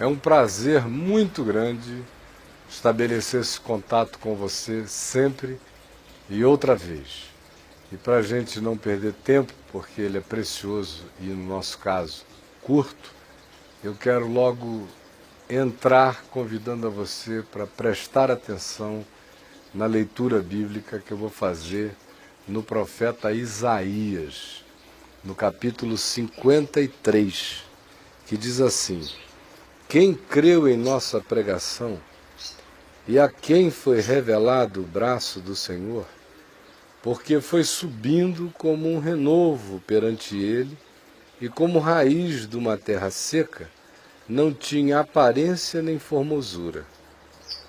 É um prazer muito grande estabelecer esse contato com você sempre e outra vez. E para a gente não perder tempo, porque ele é precioso e, no nosso caso, curto, eu quero logo entrar convidando a você para prestar atenção na leitura bíblica que eu vou fazer no profeta Isaías, no capítulo 53, que diz assim: quem creu em nossa pregação e a quem foi revelado o braço do Senhor, porque foi subindo como um renovo perante ele e como raiz de uma terra seca, não tinha aparência nem formosura.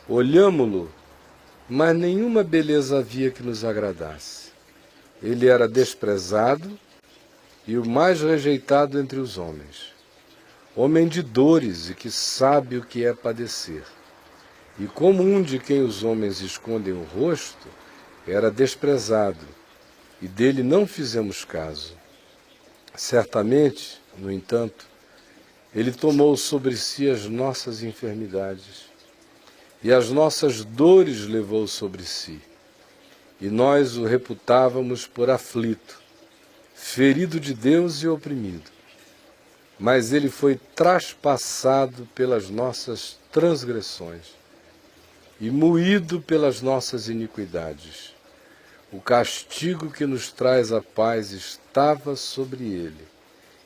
Olhámo-lo, mas nenhuma beleza havia que nos agradasse. Ele era desprezado e o mais rejeitado entre os homens, homem de dores e que sabe o que é padecer. E como um de quem os homens escondem o rosto, era desprezado, e dele não fizemos caso. Certamente, no entanto, ele tomou sobre si as nossas enfermidades, e as nossas dores levou sobre si. E nós o reputávamos por aflito, ferido de Deus e oprimido. Mas ele foi traspassado pelas nossas transgressões e moído pelas nossas iniquidades. O castigo que nos traz a paz estava sobre ele,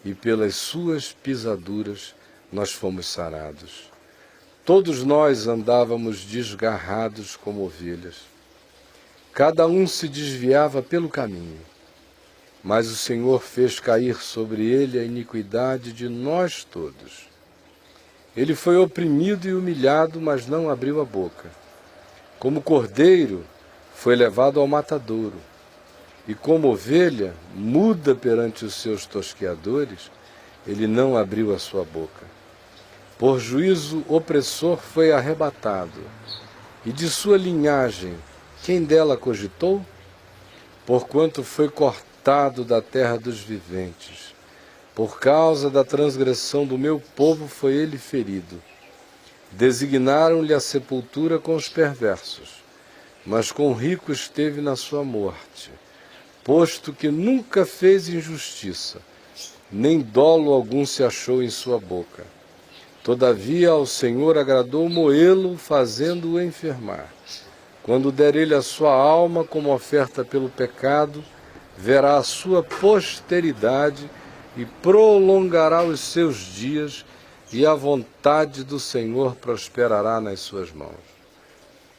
e pelas suas pisaduras nós fomos sarados. Todos nós andávamos desgarrados como ovelhas. Cada um se desviava pelo caminho, mas o Senhor fez cair sobre ele a iniquidade de nós todos. Ele foi oprimido e humilhado, mas não abriu a boca. Como cordeiro, foi levado ao matadouro, e como ovelha, muda perante os seus tosqueadores, ele não abriu a sua boca. Por juízo opressor foi arrebatado, e de sua linhagem, quem dela cogitou? Porquanto foi cortado da terra dos viventes. Por causa da transgressão do meu povo foi ele ferido. Designaram-lhe a sepultura com os perversos, mas com o rico esteve na sua morte, posto que nunca fez injustiça, nem dolo algum se achou em sua boca. Todavia ao Senhor agradou moê-lo, fazendo-o enfermar. Quando der ele a sua alma como oferta pelo pecado, verá a sua posteridade e prolongará os seus dias, e a vontade do Senhor prosperará nas suas mãos.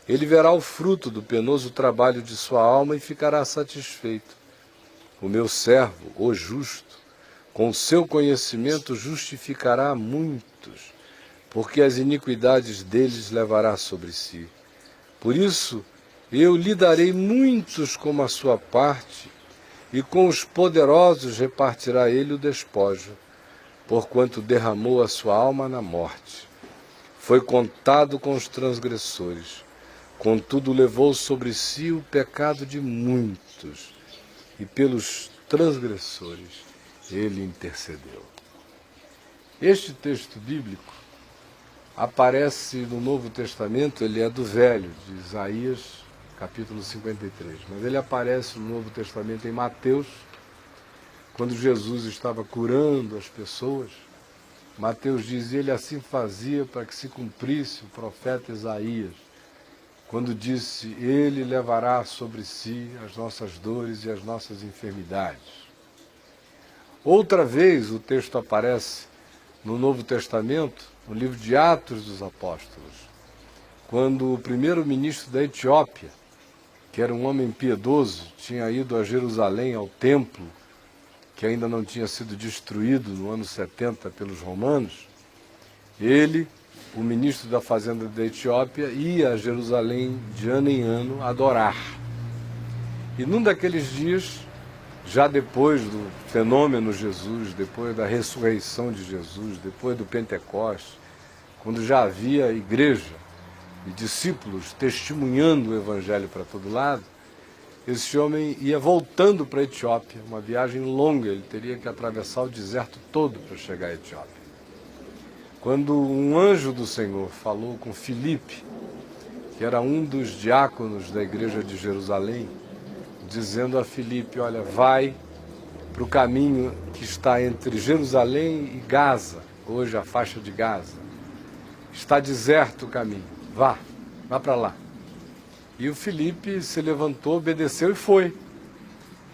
Ele verá o fruto do penoso trabalho de sua alma e ficará satisfeito. O meu servo, o justo, com o seu conhecimento justificará muitos, porque as iniquidades deles levará sobre si. Por isso, eu lhe darei muitos como a sua parte, e com os poderosos repartirá ele o despojo, porquanto derramou a sua alma na morte. Foi contado com os transgressores, contudo levou sobre si o pecado de muitos, e pelos transgressores ele intercedeu. Este texto bíblico aparece no Novo Testamento, ele é do Velho, de Isaías, capítulo 53, mas ele aparece no Novo Testamento em Mateus, quando Jesus estava curando as pessoas. Mateus diz, ele assim fazia para que se cumprisse o profeta Isaías, quando disse, ele levará sobre si as nossas dores e as nossas enfermidades. Outra vez o texto aparece no Novo Testamento, no livro de Atos dos Apóstolos, quando o primeiro-ministro da Etiópia, que era um homem piedoso, tinha ido a Jerusalém, ao templo, que ainda não tinha sido destruído no ano 70 pelos romanos. Ele, o ministro da fazenda da Etiópia, ia a Jerusalém de ano em ano adorar. E num daqueles dias, já depois do fenômeno Jesus, depois da ressurreição de Jesus, depois do Pentecostes, quando já havia igreja e discípulos testemunhando o evangelho para todo lado, esse homem ia voltando para a Etiópia, uma viagem longa, ele teria que atravessar o deserto todo para chegar à Etiópia. quando um anjo do Senhor falou com Filipe, que era um dos diáconos da igreja de Jerusalém, dizendo a Filipe, olha, vai para o caminho que está entre Jerusalém e Gaza, hoje a faixa de Gaza. Está deserto o caminho, vá para lá. E o Filipe se levantou, obedeceu e foi.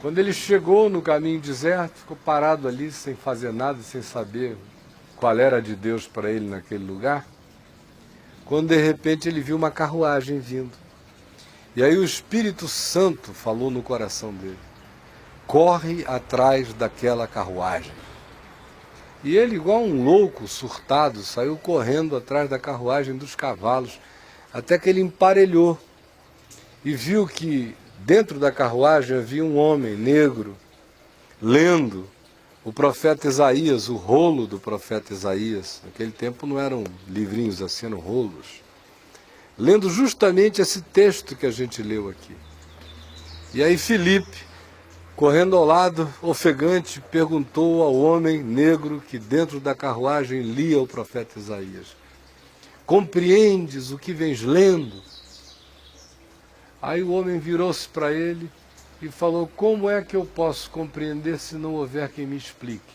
Quando ele chegou no caminho deserto, ficou parado ali sem fazer nada, sem saber qual era de Deus para ele naquele lugar, quando de repente ele viu uma carruagem vindo. E aí o Espírito Santo falou no coração dele, corre atrás daquela carruagem. E ele, igual um louco, surtado, saiu correndo atrás da carruagem dos cavalos, até que ele emparelhou e viu que dentro da carruagem havia um homem negro, lendo o profeta Isaías, o rolo do profeta Isaías. Naquele tempo não eram livrinhos assim, eram rolos. Lendo justamente esse texto que a gente leu aqui. E aí Filipe, correndo ao lado, ofegante, perguntou ao homem negro que dentro da carruagem lia o profeta Isaías, compreendes o que vens lendo? Aí o homem virou-se para ele e falou, como é que eu posso compreender se não houver quem me explique?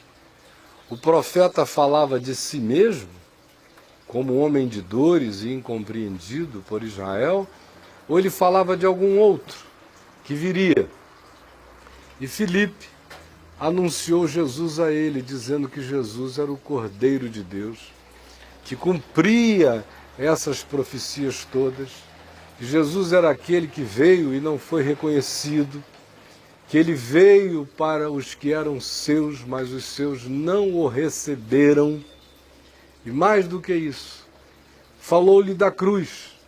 O profeta falava de si mesmo, como homem de dores e incompreendido por Israel, ou ele falava de algum outro que viria? E Filipe anunciou Jesus a ele, dizendo que Jesus era o Cordeiro de Deus, que cumpria essas profecias todas, que Jesus era aquele que veio e não foi reconhecido, que ele veio para os que eram seus, mas os seus não o receberam. E mais do que isso, falou-lhe da cruz,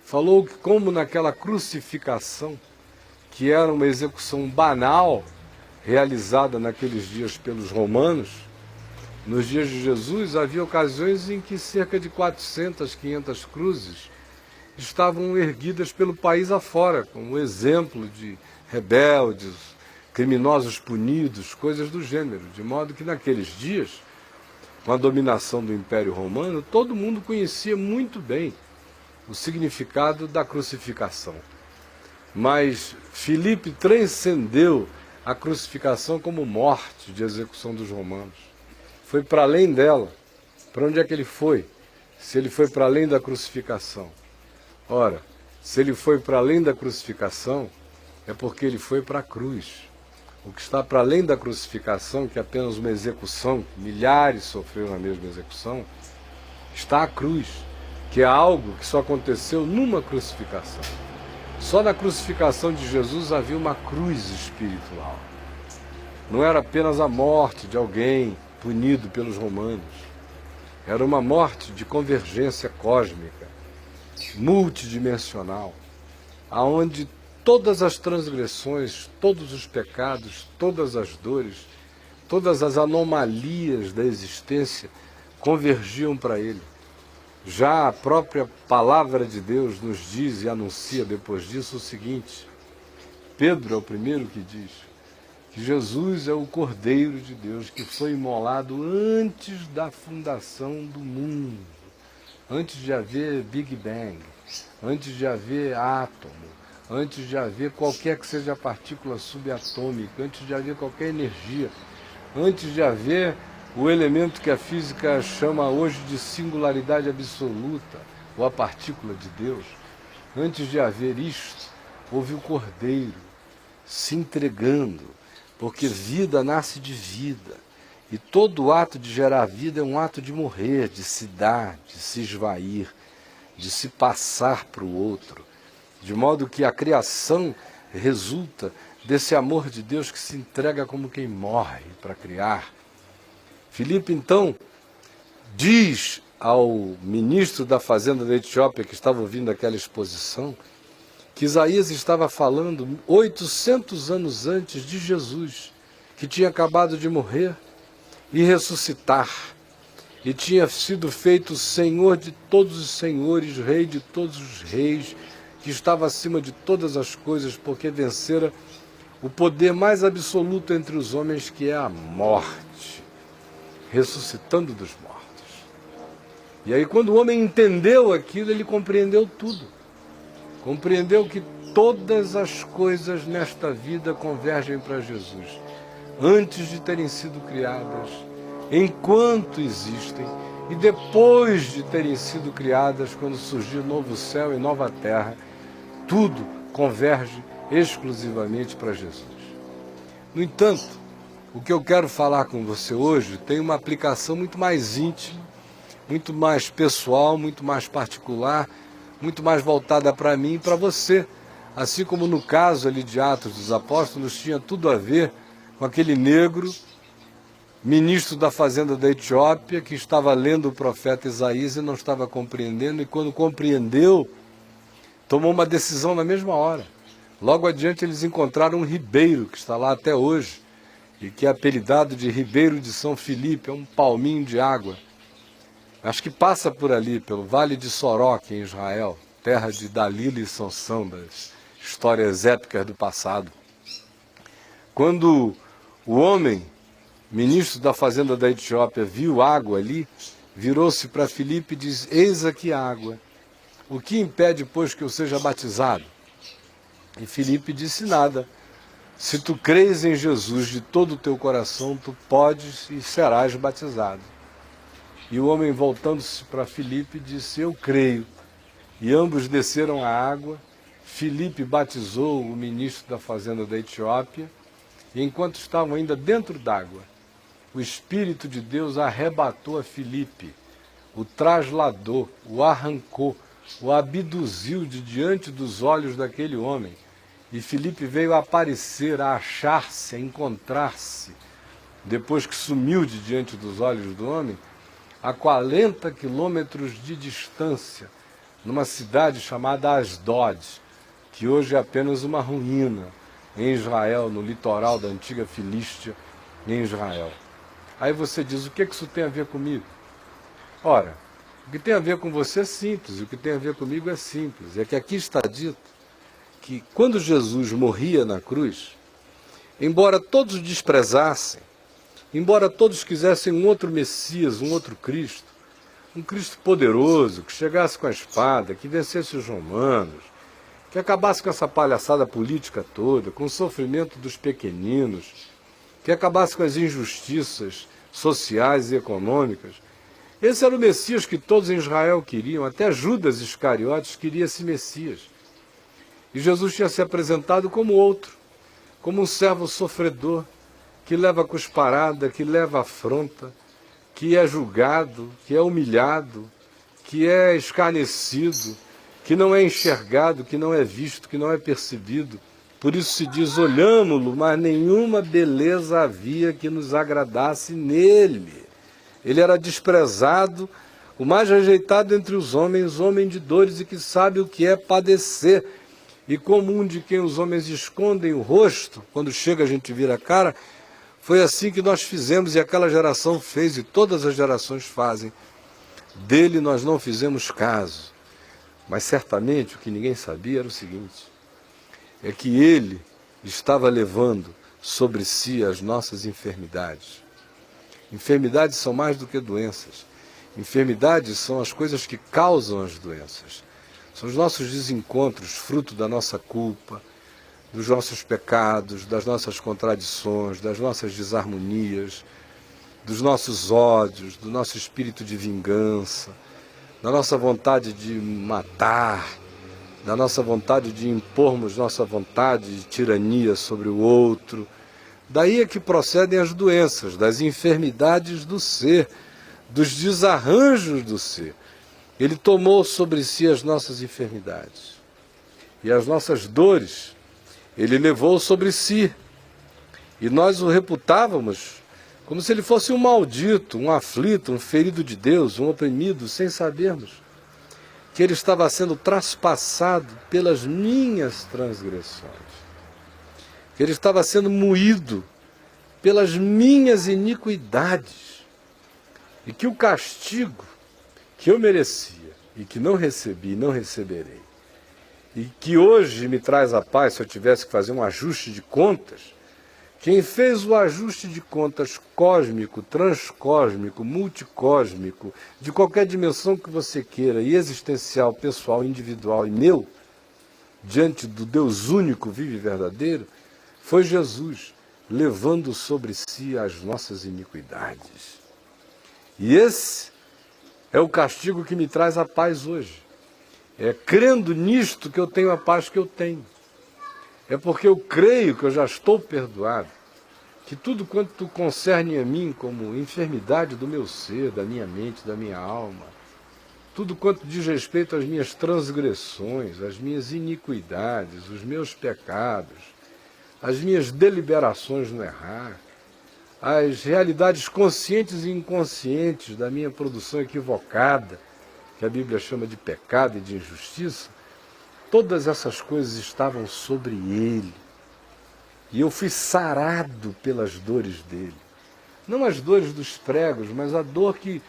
falou que como naquela crucificação, que era uma execução banal, realizada naqueles dias pelos romanos, nos dias de Jesus havia ocasiões em que cerca de 400, 500 cruzes estavam erguidas pelo país afora, como exemplo de rebeldes, criminosos punidos, coisas do gênero, de modo que naqueles dias, com a dominação do Império Romano, todo mundo conhecia muito bem o significado da crucificação. Mas Filipe transcendeu a crucificação como morte de execução dos romanos. Foi para além dela. Para onde é que ele foi? Se ele foi para além da crucificação. Ora, se ele foi para além da crucificação, é porque ele foi para a cruz. O que está para além da crucificação, que é apenas uma execução, milhares sofreram a mesma execução, está a cruz, que é algo que só aconteceu numa crucificação. Só na crucificação de Jesus havia uma cruz espiritual. Não era apenas a morte de alguém punido pelos romanos. Era uma morte de convergência cósmica, multidimensional, aonde todas as transgressões, todos os pecados, todas as dores, todas as anomalias da existência convergiam para ele. Já a própria palavra de Deus nos diz e anuncia depois disso o seguinte, Pedro é o primeiro que diz, que Jesus é o Cordeiro de Deus que foi imolado antes da fundação do mundo, antes de haver Big Bang, antes de haver átomo, antes de haver qualquer que seja a partícula subatômica, antes de haver qualquer energia, antes de haver o elemento que a física chama hoje de singularidade absoluta, ou a partícula de Deus, antes de haver isto, houve o Cordeiro se entregando, porque vida nasce de vida, e todo ato de gerar vida é um ato de morrer, de se dar, de se esvair, de se passar para o outro, de modo que a criação resulta desse amor de Deus que se entrega como quem morre para criar. Filipe, então, diz ao ministro da Fazenda da Etiópia, que estava ouvindo aquela exposição, que Isaías estava falando 800 anos antes de Jesus, que tinha acabado de morrer e ressuscitar, e tinha sido feito Senhor de todos os senhores, Rei de todos os reis, que estava acima de todas as coisas, porque vencera o poder mais absoluto entre os homens, que é a morte, ressuscitando dos mortos. E aí quando o homem entendeu aquilo, ele compreendeu tudo. Compreendeu que todas as coisas nesta vida convergem para Jesus, antes de terem sido criadas, enquanto existem, e depois de terem sido criadas, quando surgir novo céu e nova terra, tudo converge exclusivamente para Jesus. No entanto, o que eu quero falar com você hoje tem uma aplicação muito mais íntima, muito mais pessoal, muito mais particular, muito mais voltada para mim e para você. Assim como no caso ali de Atos dos Apóstolos, tinha tudo a ver com aquele negro, ministro da fazenda da Etiópia, que estava lendo o profeta Isaías e não estava compreendendo, e quando compreendeu, tomou uma decisão na mesma hora. Logo adiante eles encontraram um ribeiro, que está lá até hoje, e que é apelidado de Ribeiro de São Filipe, é um palminho de água. Acho que passa por ali, pelo Vale de Soroque, em Israel, terra de Dalila e Sansão, das histórias épicas do passado. Quando o homem, ministro da fazenda da Etiópia, viu água ali, virou-se para Filipe e disse: eis aqui a água, o que impede, pois, que eu seja batizado? E Filipe disse: nada, se tu crês em Jesus de todo o teu coração, tu podes e serás batizado. E o homem, voltando-se para Filipe, disse: eu creio. E ambos desceram à água. Filipe batizou o ministro da fazenda da Etiópia, e enquanto estavam ainda dentro d'água, o Espírito de Deus arrebatou a Filipe, o trasladou, o arrancou, o abduziu de diante dos olhos daquele homem. E Filipe veio a aparecer, a achar-se, a encontrar-se, depois que sumiu de diante dos olhos do homem, a 40 quilômetros de distância, numa cidade chamada Asdod, que hoje é apenas uma ruína em Israel, no litoral da antiga Filístia, em Israel. Aí você diz: o que isso tem a ver comigo? Ora, o que tem a ver com você é simples, o que tem a ver comigo é simples. É que aqui está dito que quando Jesus morria na cruz, embora todos o desprezassem, embora todos quisessem um outro Messias, um outro Cristo, um Cristo poderoso, que chegasse com a espada, que vencesse os romanos, que acabasse com essa palhaçada política toda, com o sofrimento dos pequeninos, que acabasse com as injustiças sociais e econômicas. Esse era o Messias que todos em Israel queriam, até Judas Iscariotes queria esse Messias. E Jesus tinha se apresentado como outro, como um servo sofredor, que leva cusparada, que leva afronta, que é julgado, que é humilhado, que é escarnecido, que não é enxergado, que não é visto, que não é percebido. Por isso se diz: olhamo-lo, mas nenhuma beleza havia que nos agradasse nele. Ele era desprezado, o mais rejeitado entre os homens, homem de dores e que sabe o que é padecer. E como um de quem os homens escondem o rosto, quando chega a gente vira a cara, foi assim que nós fizemos e aquela geração fez e todas as gerações fazem. Dele nós não fizemos caso. Mas certamente o que ninguém sabia era o seguinte: é que ele estava levando sobre si as nossas enfermidades. Enfermidades são mais do que doenças. Enfermidades são as coisas que causam as doenças. São os nossos desencontros, fruto da nossa culpa, dos nossos pecados, das nossas contradições, das nossas desarmonias, dos nossos ódios, do nosso espírito de vingança, da nossa vontade de matar, da nossa vontade de impormos nossa vontade de tirania sobre o outro. Daí é que procedem as doenças, das enfermidades do ser, dos desarranjos do ser. Ele tomou sobre si as nossas enfermidades e as nossas dores ele levou sobre si. E nós o reputávamos como se ele fosse um maldito, um aflito, um ferido de Deus, um oprimido, sem sabermos que ele estava sendo traspassado pelas minhas transgressões, que ele estava sendo moído pelas minhas iniquidades, e que o castigo que eu merecia e que não recebi e não receberei, e que hoje me traz a paz se eu tivesse que fazer um ajuste de contas, Quem fez o ajuste de contas cósmico, transcósmico, multicósmico, de qualquer dimensão que você queira, e existencial, pessoal, individual e meu, diante do Deus único, vivo e verdadeiro, foi Jesus, levando sobre si as nossas iniquidades. E esse é o castigo que me traz a paz hoje. É crendo nisto que eu tenho a paz que eu tenho. É porque eu creio que eu já estou perdoado, que tudo quanto concerne a mim como enfermidade do meu ser, da minha mente, da minha alma, tudo quanto diz respeito às minhas transgressões, às minhas iniquidades, os meus pecados, as minhas deliberações no errar, as realidades conscientes e inconscientes da minha produção equivocada, que a Bíblia chama de pecado e de injustiça, todas essas coisas estavam sobre ele. E eu fui sarado pelas dores dele. Não as dores dos pregos, mas a dor que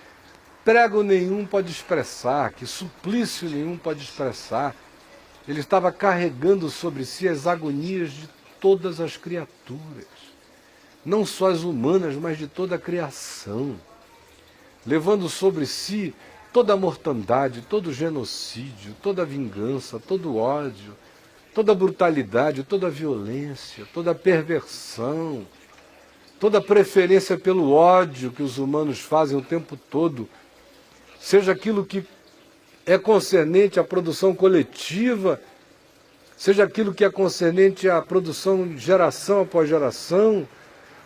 prego nenhum pode expressar, que suplício nenhum pode expressar. Ele estava carregando sobre si as agonias de todas as criaturas, não só as humanas, mas de toda a criação, levando sobre si toda a mortandade, todo o genocídio, toda a vingança, todo o ódio, toda a brutalidade, toda a violência, toda a perversão, toda a preferência pelo ódio que os humanos fazem o tempo todo, seja aquilo que é concernente à produção coletiva, seja aquilo que é concernente à produção geração após geração,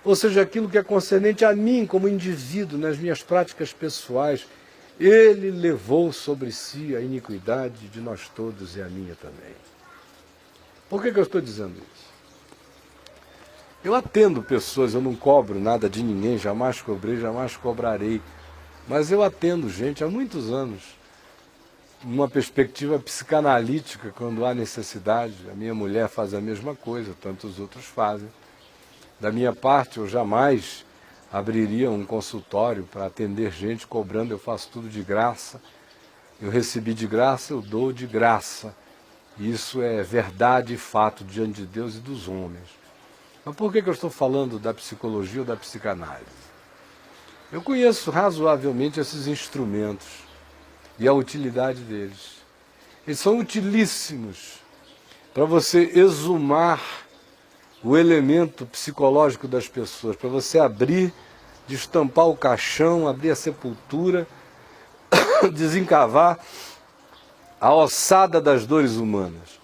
ou seja aquilo que é concernente a mim como indivíduo, nas minhas práticas pessoais. Ele levou sobre si a iniquidade de nós todos e a minha também. Por que eu estou dizendo isso? Eu atendo pessoas, eu não cobro nada de ninguém, jamais cobrei, jamais cobrarei. Mas eu atendo gente há muitos anos, numa perspectiva psicanalítica, quando há necessidade. A minha mulher faz a mesma coisa, tantos outros fazem. Da minha parte, eu jamais abriria um consultório para atender gente cobrando, eu faço tudo de graça. Eu recebi de graça, eu dou de graça. Isso é verdade e fato diante de Deus e dos homens. Mas por que eu estou falando da psicologia ou da psicanálise? Eu conheço razoavelmente esses instrumentos e a utilidade deles. Eles são utilíssimos para você exumar o elemento psicológico das pessoas, para você abrir, destampar o caixão, abrir a sepultura, desencavar a ossada das dores humanas.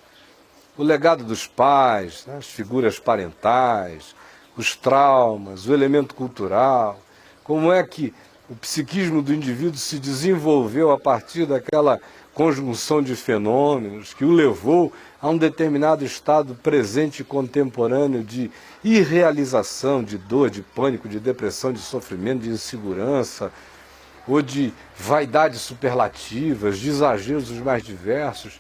O legado dos pais, né, as figuras parentais, os traumas, o elemento cultural, como é que o psiquismo do indivíduo se desenvolveu a partir daquela conjunção de fenômenos que o levou a um determinado estado presente e contemporâneo de irrealização, de dor, de pânico, de depressão, de sofrimento, de insegurança, ou de vaidades superlativas, de exageros os mais diversos.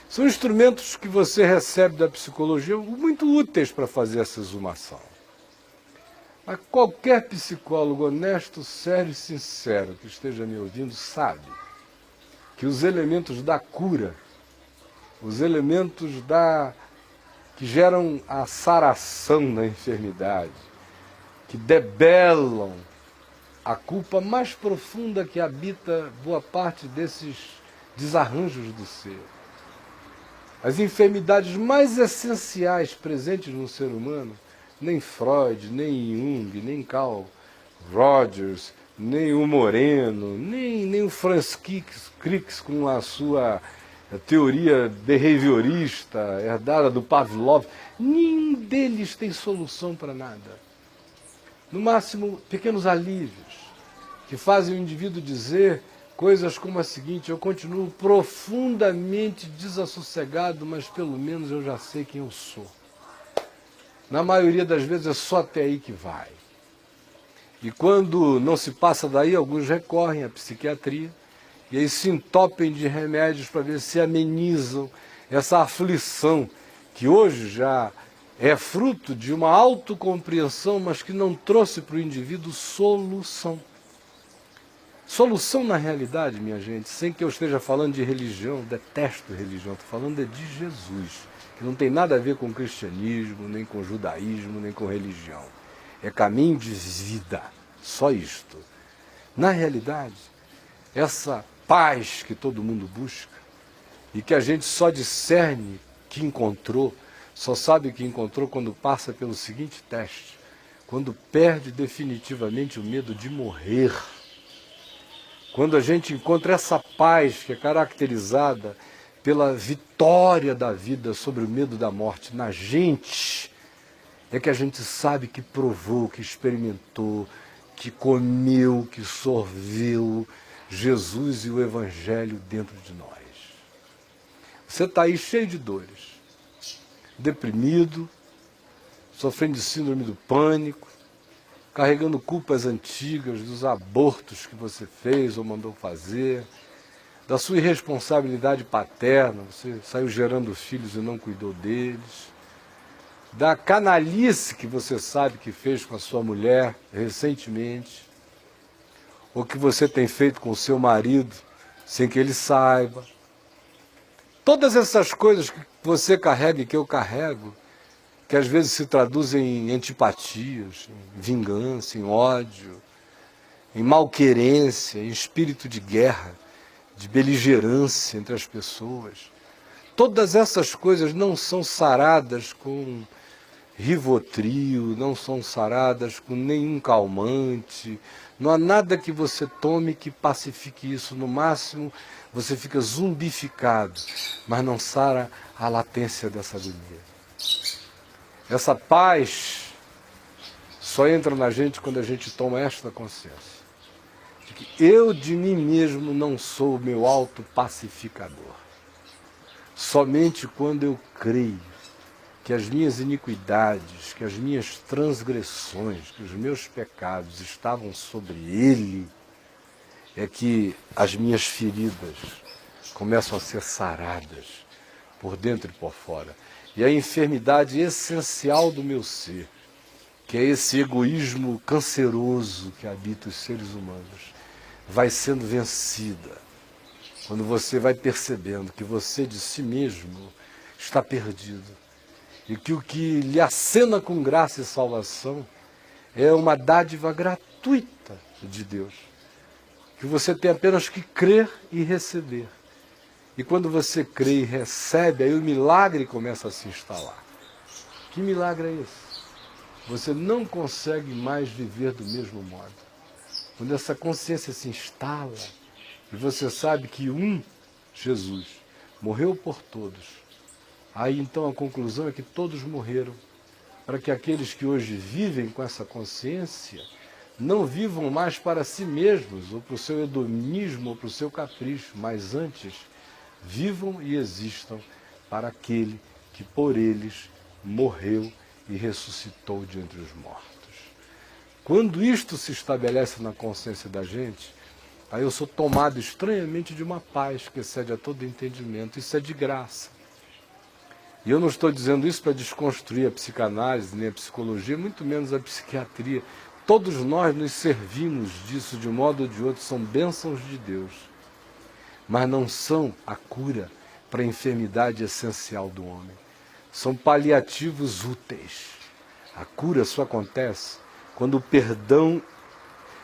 São instrumentos que você recebe da psicologia muito úteis para fazer essa exumação. Mas qualquer psicólogo honesto, sério e sincero que esteja me ouvindo sabe que os elementos da cura, os elementos que geram a saração da enfermidade, que debelam a culpa mais profunda que habita boa parte desses desarranjos do ser, as enfermidades mais essenciais presentes no ser humano, nem Freud, nem Jung, nem Carl Rogers, nem o Moreno, nem o Franz Crick com a sua teoria behaviorista herdada do Pavlov, nenhum deles tem solução para nada. No máximo, pequenos alívios que fazem o indivíduo dizer coisas como a seguinte: eu continuo profundamente desassossegado, mas pelo menos eu já sei quem eu sou. Na maioria das vezes é só até aí que vai. E quando não se passa daí, alguns recorrem à psiquiatria e aí se entopem de remédios para ver se amenizam essa aflição que hoje já é fruto de uma autocompreensão, mas que não trouxe para o indivíduo solução. Solução na realidade, minha gente, sem que eu esteja falando de religião, detesto religião, estou falando de Jesus. que não tem nada a ver com cristianismo, nem com judaísmo, nem com religião. É caminho de vida, só isto. Na realidade, essa paz que todo mundo busca e que a gente só discerne que encontrou, só sabe que encontrou quando passa pelo seguinte teste, quando perde definitivamente o medo de morrer. Quando a gente encontra essa paz que é caracterizada pela vitória da vida sobre o medo da morte na gente, é que a gente sabe que provou, que experimentou, que comeu, que sorveu Jesus e o Evangelho dentro de nós. Você está aí cheio de dores, deprimido, sofrendo de síndrome do pânico, carregando culpas antigas dos abortos que você fez ou mandou fazer, da sua irresponsabilidade paterna, você saiu gerando filhos e não cuidou deles, da canalice que você sabe que fez com a sua mulher recentemente, ou que você tem feito com o seu marido sem que ele saiba. Todas essas coisas que você carrega e que eu carrego, que às vezes se traduzem em antipatias, em vingança, em ódio, em malquerência, em espírito de guerra, de beligerância entre as pessoas. Todas essas coisas não são saradas com Rivotril, não são saradas com nenhum calmante, não há nada que você tome que pacifique isso. No máximo, você fica zumbificado, mas não sara a latência dessa agonia. Essa paz só entra na gente quando a gente toma esta consciência, de que eu de mim mesmo não sou o meu autopacificador. Somente quando eu creio que as minhas iniquidades, que as minhas transgressões, que os meus pecados estavam sobre ele, é que as minhas feridas começam a ser saradas por dentro e por fora. E a enfermidade essencial do meu ser, que é esse egoísmo canceroso que habita os seres humanos, vai sendo vencida quando você vai percebendo que você de si mesmo está perdido e que o que lhe acena com graça e salvação é uma dádiva gratuita de Deus, que você tem apenas que crer e receber. E quando você crê e recebe, aí o milagre começa a se instalar. Que milagre é esse? Você não consegue mais viver do mesmo modo. Quando essa consciência se instala e você sabe que Jesus, morreu por todos, aí então a conclusão é que todos morreram, para que aqueles que hoje vivem com essa consciência não vivam mais para si mesmos, ou para o seu hedonismo, ou para o seu capricho, mas antes vivam e existam para aquele que por eles morreu e ressuscitou de entre os mortos. Quando isto se estabelece na consciência da gente, aí eu sou tomado estranhamente de uma paz que excede a todo entendimento. Isso é de graça. E eu não estou dizendo isso para desconstruir a psicanálise, nem a psicologia, muito menos a psiquiatria. Todos nós nos servimos disso de um modo ou de outro, são bênçãos de Deus. Mas não são a cura para a enfermidade essencial do homem. São paliativos úteis. A cura só acontece quando o perdão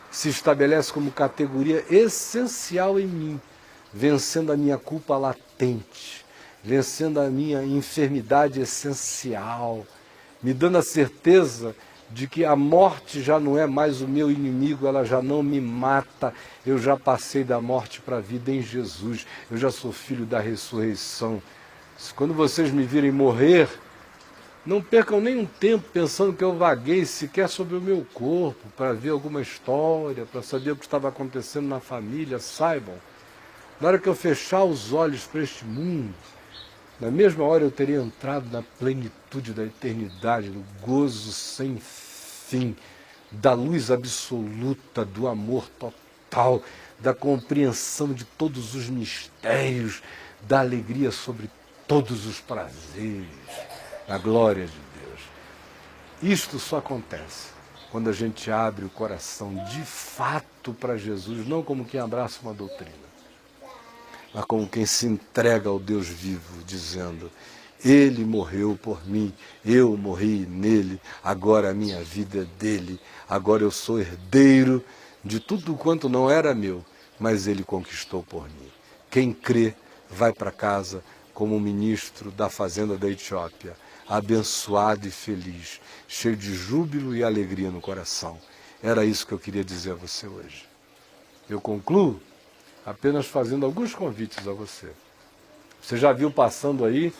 se estabelece como categoria essencial em mim, vencendo a minha culpa latente, vencendo a minha enfermidade essencial, me dando a certeza de que a morte já não é mais o meu inimigo, ela já não me mata, eu já passei da morte para a vida em Jesus, eu já sou filho da ressurreição. Quando vocês me virem morrer, não percam nenhum tempo pensando que eu vaguei sequer sobre o meu corpo, para ver alguma história, para saber o que estava acontecendo na família. Saibam, na hora que eu fechar os olhos para este mundo, na mesma hora eu teria entrado na plenitude da eternidade, no gozo sem fim, da luz absoluta, do amor total, da compreensão de todos os mistérios, da alegria sobre todos os prazeres, a glória de Deus. Isto só acontece quando a gente abre o coração de fato para Jesus, não como quem abraça uma doutrina, mas como quem se entrega ao Deus vivo, dizendo: Ele morreu por mim, eu morri nele, agora a minha vida é dele, agora eu sou herdeiro de tudo quanto não era meu, mas ele conquistou por mim. Quem crê vai para casa como um ministro da fazenda da Etiópia, abençoado e feliz, cheio de júbilo e alegria no coração. Era isso que eu queria dizer a você hoje. Eu concluo apenas fazendo alguns convites a você. Você já viu passando aí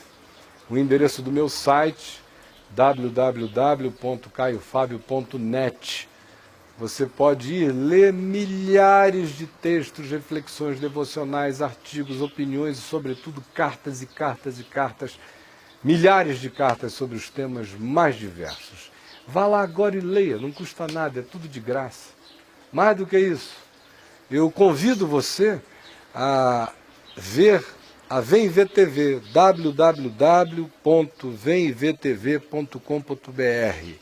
o endereço do meu site, www.caiofabio.net. Você pode ir ler milhares de textos, reflexões devocionais, artigos, opiniões e, sobretudo, cartas e cartas e cartas, milhares de cartas sobre os temas mais diversos. Vá lá agora e leia, não custa nada, é tudo de graça. Mais do que isso, eu convido você a ver a Vem Ver TV, www.vemvertv.com.br.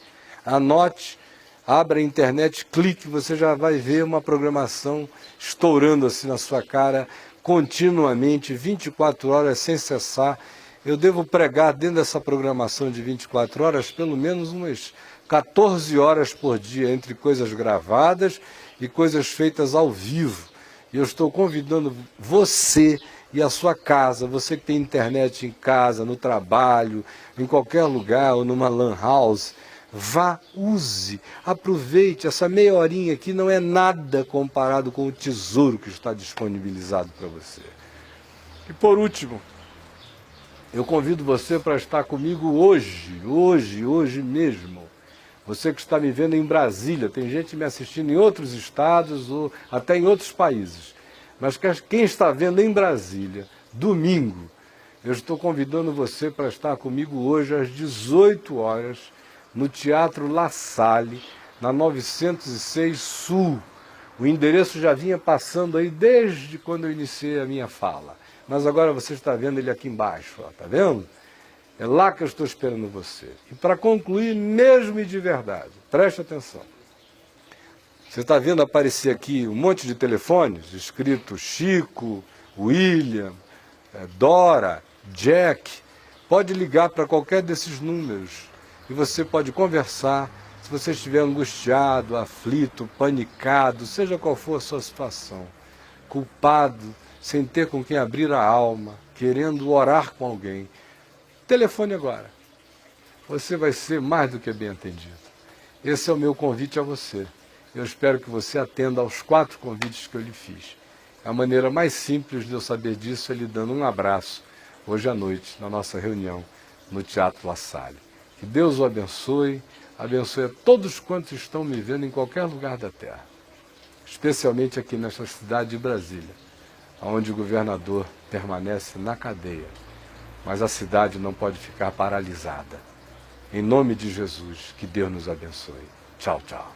Anote, abra a internet, clique, você já vai ver uma programação estourando assim na sua cara, continuamente, 24 horas, sem cessar. Eu devo pregar dentro dessa programação de 24 horas, pelo menos umas 14 horas por dia, entre coisas gravadas e coisas feitas ao vivo. E eu estou convidando você e a sua casa, você que tem internet em casa, no trabalho, em qualquer lugar ou numa lan house, vá, use, aproveite, essa meia horinha aqui não é nada comparado com o tesouro que está disponibilizado para você. E por último, eu convido você para estar comigo hoje mesmo. Você que está me vendo em Brasília, tem gente me assistindo em outros estados ou até em outros países. Mas quem está vendo em Brasília, domingo, eu estou convidando você para estar comigo hoje às 18 horas no Teatro La Salle, na 906 Sul. O endereço já vinha passando aí desde quando eu iniciei a minha fala. Mas agora você está vendo ele aqui embaixo, está vendo? É lá que eu estou esperando você. E para concluir, mesmo e de verdade, preste atenção. Você está vendo aparecer aqui um monte de telefones, escrito Chico, William, Dora, Jack. Pode ligar para qualquer desses números e você pode conversar. Se você estiver angustiado, aflito, panicado, seja qual for a sua situação, culpado, sem ter com quem abrir a alma, querendo orar com alguém, telefone agora. Você vai ser mais do que bem atendido. Esse é o meu convite a você. Eu espero que você atenda aos 4 convites que eu lhe fiz. A maneira mais simples de eu saber disso é lhe dando um abraço hoje à noite, na nossa reunião no Teatro La Salle. Que Deus o abençoe, abençoe a todos quantos estão me vendo em qualquer lugar da terra. Especialmente aqui nesta cidade de Brasília, onde o governador permanece na cadeia. Mas a cidade não pode ficar paralisada. Em nome de Jesus, que Deus nos abençoe. Tchau, tchau.